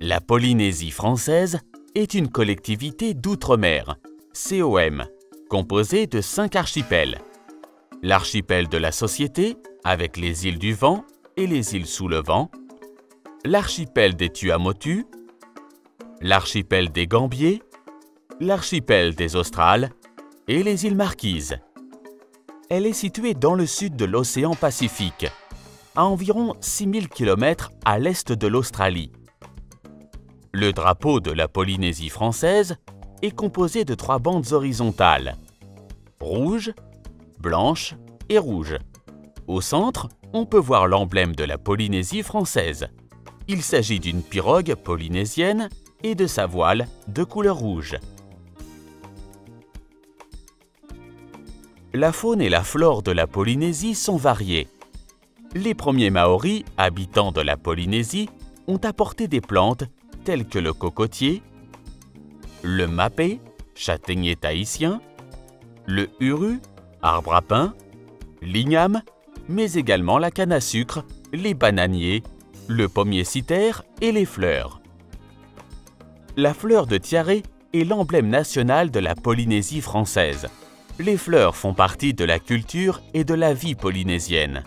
La Polynésie française est une collectivité d'outre-mer, COM, composée de 5 archipels. L'archipel de la Société, avec les îles du Vent et les îles sous le vent, l'archipel des Tuamotu, l'archipel des Gambiers, l'archipel des Australes et les îles Marquises. Elle est située dans le sud de l'océan Pacifique, à environ 6000 km à l'est de l'Australie. Le drapeau de la Polynésie française est composé de 3 bandes horizontales, rouge, blanche et rouge. Au centre, on peut voir l'emblème de la Polynésie française. Il s'agit d'une pirogue polynésienne et de sa voile de couleur rouge. La faune et la flore de la Polynésie sont variées. Les premiers Maoris, habitants de la Polynésie, ont apporté des plantes telles que le cocotier, le mapé, châtaignier tahitien, le uru, arbre à pain, l'igname, mais également la canne à sucre, les bananiers, le pommier citer et les fleurs. La fleur de tiare est l'emblème national de la Polynésie française. Les fleurs font partie de la culture et de la vie polynésienne.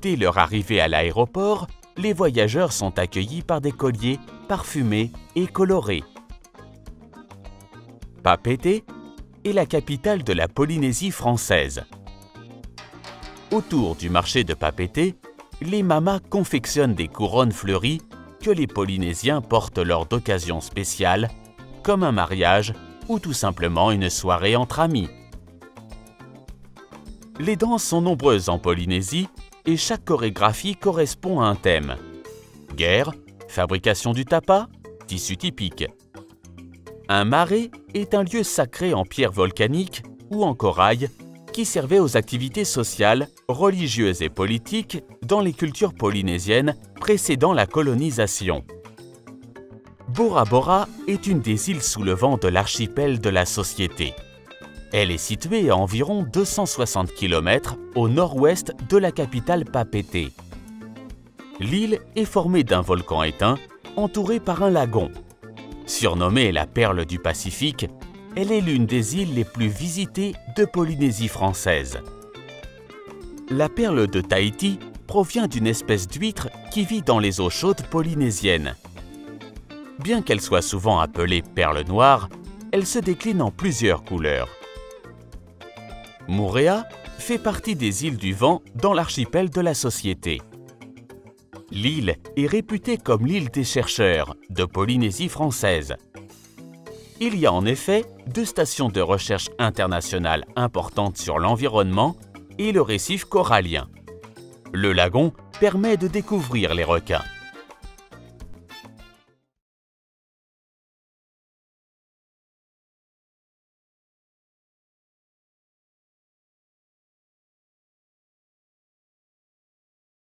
Dès leur arrivée à l'aéroport, les voyageurs sont accueillis par des colliers parfumés et colorés. Papeete est la capitale de la Polynésie française. Autour du marché de Papeete, les mamas confectionnent des couronnes fleuries que les Polynésiens portent lors d'occasions spéciales, comme un mariage ou tout simplement une soirée entre amis. Les danses sont nombreuses en Polynésie et chaque chorégraphie correspond à un thème. Guerre, fabrication du tapa, tissu typique. Un marais est un lieu sacré en pierre volcanique ou en corail qui servait aux activités sociales, religieuses et politiques dans les cultures polynésiennes précédant la colonisation. Bora Bora est une des îles sous le vent de l'archipel de la Société. Elle est située à environ 260 km au nord-ouest de la capitale Papeete. L'île est formée d'un volcan éteint entouré par un lagon. Surnommée la perle du Pacifique, elle est l'une des îles les plus visitées de Polynésie française. La perle de Tahiti provient d'une espèce d'huître qui vit dans les eaux chaudes polynésiennes. Bien qu'elle soit souvent appelée perle noire, elle se décline en plusieurs couleurs. Moorea fait partie des îles du Vent dans l'archipel de la Société. L'île est réputée comme l'île des chercheurs de Polynésie française. Il y a en effet 2 stations de recherche internationales importantes sur l'environnement et le récif corallien. Le lagon permet de découvrir les requins.